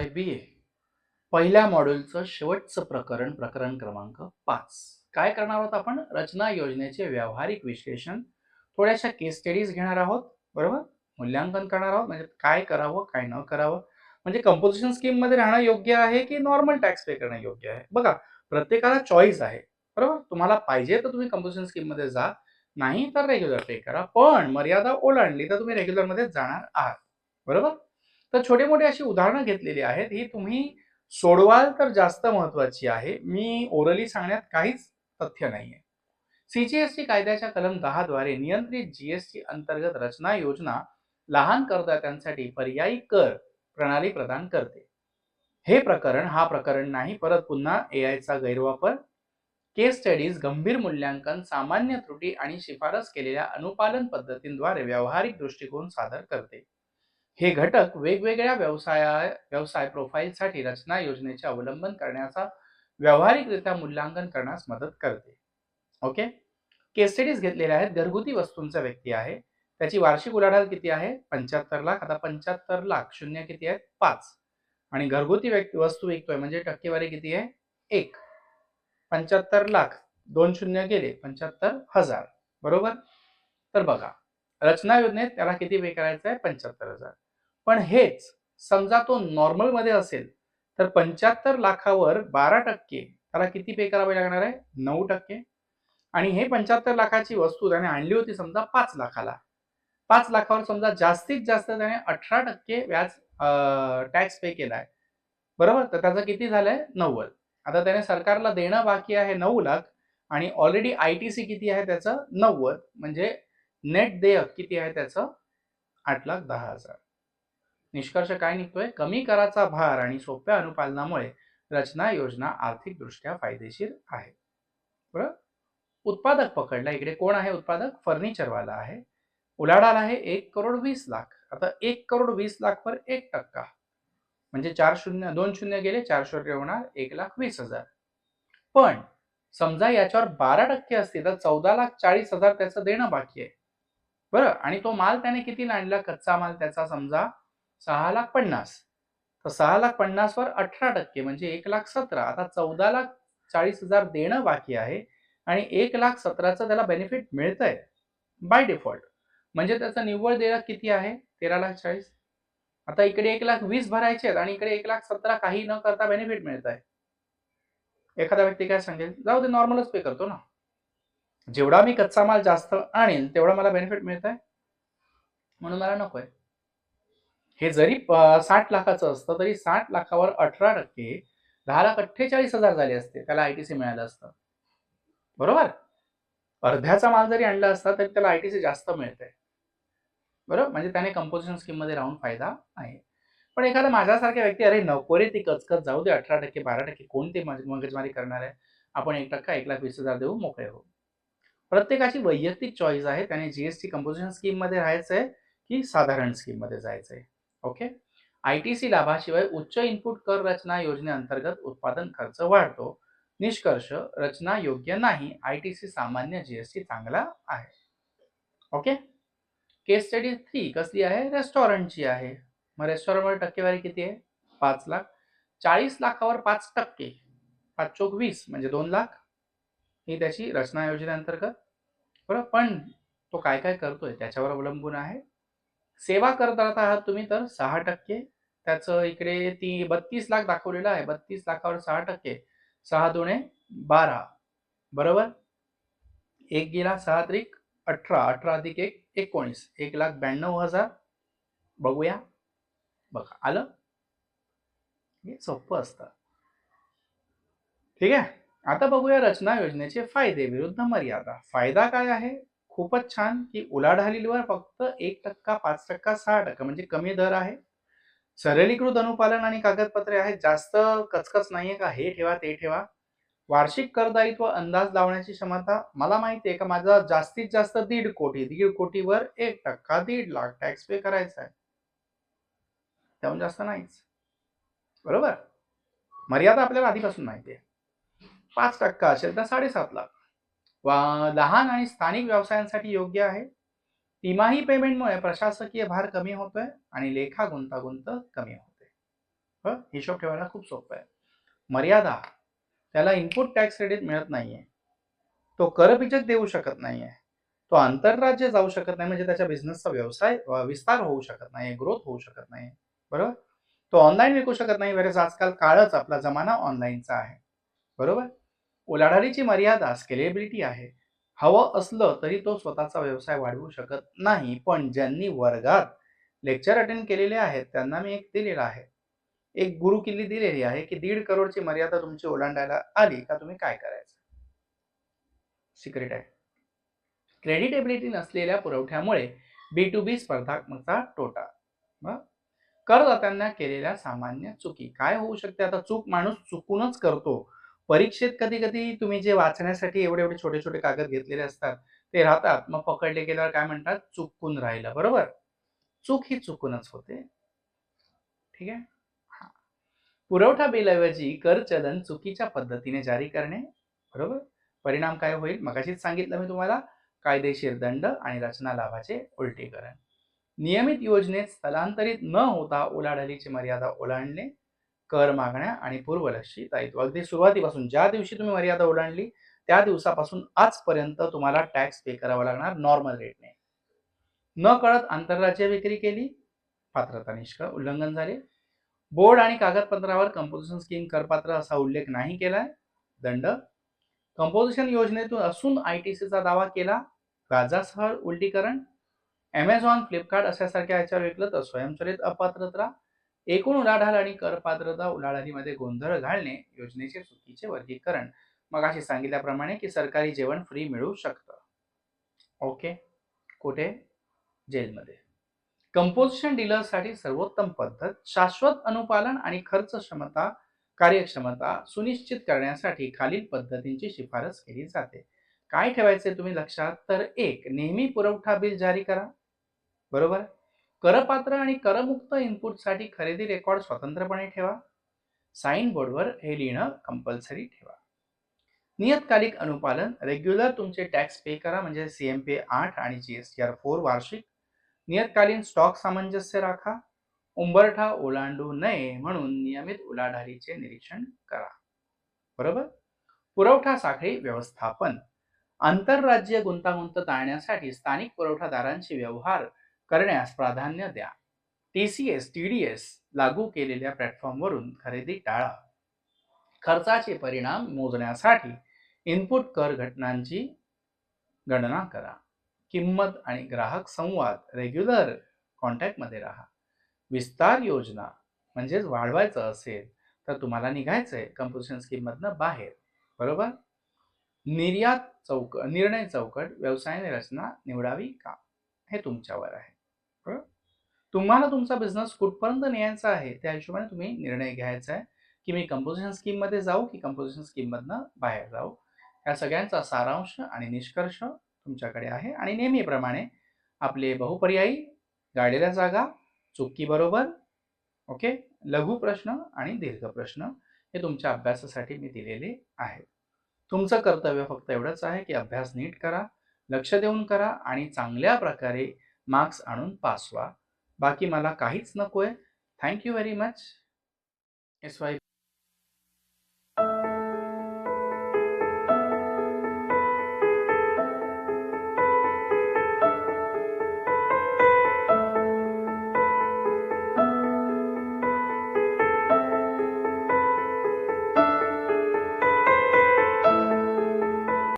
व्यवसाय BA पहिल्या मॉड्यूलचं शेवटचं प्रकरण क्रमांक 5. काय करणार आहोत आपण? रचना योजनेचे व्यावहारिक विश्लेषण, थोड्याशा केस स्टडीज घेणार आहोत, बरोबर? मूल्यांकन करणार आहोत, म्हणजे काय करावं काय न करावं, म्हणजे कंपोजिशन स्कीम मध्ये राहणं योग्य आहे की नॉर्मल टॅक्स पे करणं योग्य आहे. बघा, प्रत्येकाला चॉईस आहे, बरोबर? तुम्हाला पाहिजे तर तुम्ही कंपोजिशन स्कीम मध्ये जा, नाही तर रेग्युलर पे करा, पण मर्यादा ओलांडली तर तुम्ही रेग्युलर मध्ये जाणार आहात, बरोबर? तर छोटे मोठे अशी उदाहरणं घेतलेली आहेत, ही तुम्ही सोडवाल तर जास्त महत्वाची आहे. मी ओरली सांगण्यात काहीच तथ्य नाहीये. CGST कायद्याच्या कलम 10 द्वारे नियंत्रित GST अंतर्गत रचना योजना लहान करदात्यांसाठी पर्यायी कर प्रणाली प्रदान करते. हे प्रकरण हा प्रकरण नाही, परत पुन्हा AIचा गैरवापर, केस स्टडीज, गंभीर मूल्यांकन, सामान्य त्रुटी आणि शिफारस केलेल्या अनुपालन पद्धतींद्वारे व्यावहारिक दृष्टिकोन सादर करते. हे घटक वेगवेगळ्या व्यवसाय प्रोफाईलसाठी रचना योजनेचे अवलंबन करण्याचा व्यावहारिकरित्या मूल्यांकन करण्यास मदत करते. ओके, केस स्टडीज घेतलेल्या आहेत. घरगुती वस्तूंचा व्यक्ती आहे, त्याची वार्षिक उलाढाल किती आहे? 75 लाख. आता 75 लाख शून्य किती आहेत? 5. आणि घरगुती वस्तू विकतोय म्हणजे टक्केवारी किती आहे? 1. 75 लाख, 2 शून्य गेले, 75,000, बरोबर? तर बघा, रचना योजनेत त्याला किती पे करायचं आहे? 75,000. पण हेच समजा तो नॉर्मल मध्ये असेल तर 75 लाखावर 12% त्याला किती पे करावे लागणार आहे? 9%. आणि हे 75 लाखाची वस्तू त्याने आणली होती समजा 5 लाखाला. 5 लाखावर समजा जास्तीत जास्त त्याने 18% व्याज टॅक्स पे केलाय, बरोबर? तर त्याचं किती झालंय? 90. आता त्याने सरकारला देणं बाकी आहे 9 लाख आणि ऑलरेडी ITC किती आहे त्याचं? 90. म्हणजे नेट देयक किती आहे त्याचं? 8,10,000. निष्कर्ष काय निघतोय? कमी कराचा भार आणि सोप्या अनुपालनामुळे रचना योजना आर्थिकदृष्ट्या फायदेशीर आहे, बरोबर? उत्पादक पकडला. इकडे कोण आहे उत्पादक? फर्निचरवाला आहे. उलाढाल आहे 1,20,00,000. आता 1,20,00,000 वर 1% म्हणजे 2 शून्य गेले, 4 शून्य होणार, 1,20,000. पण समजा याच्यावर 12% असते तर 14,40,000 त्याचं देणं बाकी आहे, बरं? आणि तो माल त्याने किती आणला? कच्चा माल त्याचा समजा 6,50,000. तर 6,50,000 वर 18% म्हणजे 1,17,000. आता 14,40,000 देणं बाकी आहे आणि 1,17,000चं त्याला बेनिफिट मिळतंय बाय डिफॉल्ट. म्हणजे त्याचं निव्वळ देयक किती आहे? 13,40,000. आता इकडे 1,20,000 भरायचे आहेत आणि इकडे 1,17,000 काही न करता बेनिफिट मिळत आहे. एखादा व्यक्ती काय सांगेल? जाऊ दे, नॉर्मलच पे करतो ना, जेवढा मी कच्चा माल जास्त आणेन तेवढा मला बेनिफिट मिळत आहे, म्हणून मला नकोय. हे जरी 60 लाखाचं असतं तरी 60 लाखावर 18% 10,48,000 झाले असते, त्याला ITC मिळालं असतं, बरोबर? अर्ध्याचा माल जरी आणला असता तरी त्याला ITC जास्त मिळतंय, बरोबर? म्हणजे त्याने कंपोजिशन स्कीम मध्ये राहून फायदा आहे. पण एखादा माझ्यासारख्या व्यक्ती, अरे नको रे ती कचकच, जाऊ दे, 18% 12% कोण ते मगजमारी करणार आहे, आपण 1% 1,20,000 देऊ, मोकळे हो. प्रत्येकाची वैयक्तिक चॉईस आहे, त्याने GST कंपोजिशन स्कीम मध्ये राहायचंय की साधारण स्कीम मध्ये जायचंय. ओके, ITC लाभाशिवाय उच्च इनपुट कर रचना योजनेअंतर्गत उत्पादन खर्च वाढतो. निष्कर्ष, रचना योग्य नाही, ITC सामान्य GST चांगला आहे. ओके, केस स्टडी 3 कसली आहे? रेस्टॉरंटची आहे. मग रेस्टॉरंटवर टक्केवारी किती आहे? 5 लाख. 40 लाखावर 5%, 5 चोक 20 म्हणजे 2 लाख, ही त्याची रचना योजनेअंतर्गत, बरोबर? पण तो काय काय करतोय त्याच्यावर अवलंबून आहे. सेवा करत आहात तुम्ही तर 6%, त्याचं इकडे ती 32 लाख दाखवलेलं आहे. 32 लाखावर 6%, 6 दुणे 12, बरोबर? 1 गेला, 6 त्रिक 18, 18 अधिक 1 19, 1,92,000. बघूया, बघा आलं. हे सोपं असतं, ठीक आहे. आता बघूया रचना योजनेचे फायदे विरुद्ध मर्यादा. फायदा काय आहे? खूपच छान की उलाढालीवर फक्त 1%, 5%, 6% म्हणजे कमी दर आहे. सरलीकृत अनुपालन आणि कागदपत्रे आहेत, जास्त कचकच नाहीये का हे ठेवा ते ठेवा. वार्षिक करदायित्व अंदाज लावण्याची क्षमता. मला माहिती आहे का माझा जास्तीत जास्त 1.5 कोटी, 1.5 कोटीवर 1%, 1.5 लाख टॅक्स पे करायचा आहे, त्याहून जास्त नाहीच, बरोबर? मर्यादा आपल्याला आधीपासून माहिती आहे. 5% असेल तर 7.5 लाख. लहान आणि स्थानिक व्यवसायांसाठी योग्य आहे. तिमाही पेमेंटमुळे प्रशासकीय भार कमी होतोय आणि लेखा गुंतागुंत कमी होते. हिशोब ठेवायला खूप सोपं आहे. मर्यादा, त्याला इनपुट टॅक्स क्रेडिट मिळत नाहीये, तो करबिजक देऊ शकत नाहीये, तो आंतरराज्य जाऊ शकत नाही, म्हणजे त्याच्या बिझनेसचा व्यवसाय विस्तार होऊ शकत नाही, ग्रोथ होऊ शकत नाही, बरोबर. तो ऑनलाईन विकू शकत नाही, बरेच आजकाल काळच आपला जमाना ऑनलाईनचा आहे, बरोबर. उलाढालीची मर्यादा स्केलेबिलिटी आहे. हवं असलं तरी तो स्वतःचा व्यवसाय वाढवू शकत नाही, पण ज्यांनी वर्गात लेक्चर अटेंड केलेले आहेत त्यांना मी एक दिलेला आहे, एक गुरु किल्ली दिलेली आहे की 1.5 करोडची मर्यादा तुमची ओलांडायला आली का तुम्ही काय करायचं. सिक्रेट आहे. क्रेडिटेबिलिटी नसलेल्या पुरवठ्यामुळे B2B स्पर्धात्मकता तोटा. करदात्यांना केलेल्या सामान्य चुकी काय होऊ शकते. आता चूक माणूस चुकूनच करतो. परीक्षेत कधी कधी तुम्ही जे वाचण्यासाठी एवढे एवढे छोटे छोटे कागद घेतलेले असतात ते राहतात, मग पकडले गेल्यावर काय म्हणतात, चुकून राहिलं, बरोबर. चूक ही चुकूनच होते, ठीक आहे. पुरवठा बिलऐवजी कर चलन चुकीच्या पद्धतीने जारी करणे, बरोबर. परिणाम काय होईल, मगाशीच सांगितलं मी तुम्हाला, कायदेशीर दंड आणि रचना लाभाचे उलटीकरण. नियमित योजनेत स्थलांतरित न होता उलाढालीची मर्यादा ओलांडणे, कर मागण्या आणि पूर्वलक्षी दायित्व. अगदी सुरुवातीपासून ज्या दिवशी तुम्ही मर्यादा ओलांडली त्या दिवसापासून आजपर्यंत तुम्हाला टॅक्स पे करावा लागणार नॉर्मल रेटने. न कळत आंतरराज्य विक्री केली, पात्रता उल्लंघन झाले. बोर्ड आणि कागदपत्रावर कंपोजिशन स्कीम करपात्र असा उल्लेख नाही केलाय, दंड. कंपोजिशन योजनेतून असून ITCचा दावा केला, व्याजासह उलटीकरण. Amazon, फ्लिपकार्ट अशासारख्या याच्यावर विकलं तर स्वयंचलित अपात्रता. एकूण उलाढाल आणि करपात्रता उलाढालीमध्ये गोंधळ घालणे, योजनेचे चुकीचे वर्गीकरण. मग अशी सांगितल्याप्रमाणे की सरकारी जेवण फ्री मिळू शकतं. ओके, कुठे, जेलमध्ये. कंपोजिशन डीलरसाठी सर्वोत्तम पद्धत, शाश्वत अनुपालन आणि खर्च क्षमता कार्यक्षमता सुनिश्चित करण्यासाठी खालील पद्धतींची शिफारस केली जाते. काय ठेवायचे तुम्ही लक्षात, तर एक, नेहमी पुरवठा बिल जारी करा, बरोबर. करपात्र आणि करमुक्त इनपुटसाठी खरेदी रेकॉर्ड स्वतंत्रपणे ठेवा. साइन बोर्डवर हे लिहिणं कंपल्सरी ठेवा. नियतकालिक अनुपालन, रेग्युलर तुमचे टॅक्स पे करा, म्हणजे CMP 8 आणि GSTR 4 वार्षिक. नियतकालीन स्टॉक सामंजस्य राखा. उंबरठा ओलांडू नये म्हणून नियमित उलाढालीचे निरीक्षण करा, बरोबर. पुरवठा साखळी व्यवस्थापन, आंतरराज्य गुंतागुंत टाळण्यासाठी स्थानिक पुरवठादारांशी व्यवहार करण्यास प्राधान्य द्या. TCS, TDS लागू केलेल्या प्लॅटफॉर्मवरून खरेदी टाळा. खर्चाचे परिणाम मोजण्यासाठी इनपुट कर घटनांची गणना करा. किंमत आणि ग्राहक संवाद, रेग्युलर कॉन्टॅक्टमध्ये राहा. विस्तार योजना, म्हणजेच वाढवायचं असेल तर तुम्हाला निघायचंय कंपोजिशन स्कीम मधनं बाहेर, बरोबर. निर्णय चौकट, व्यवसाय रचना निवडावी का, हे तुमच्यावर आहे, बरोबर. तुम्हाला तुमचा बिझनेस कुठपर्यंत न्यायचा आहे त्या हिशोबाने तुम्ही निर्णय घ्यायचा आहे की मी कंपोजिशन स्कीम मध्ये जाऊ की कंपोजिशन स्कीम मधनं बाहेर जाऊ. या सगळ्यांचा सारांश आणि निष्कर्ष तुमच्याकडे आहे. आणि नेहमीप्रमाणे आपले बहुपर्यायी, गाडलेल्या जागा, चुकी बरोबर, ओके, लघु प्रश्न आणि दीर्घ प्रश्न हे तुमच्या अभ्यासासाठी मी दिलेले आहेत. तुमचं कर्तव्य फक्त एवढंच आहे की अभ्यास नीट करा, लक्ष देऊन करा आणि चांगल्या प्रकारे मार्क्स आणून पास व्हा. बाकी मला काहीच नकोय. Thank you very much. SY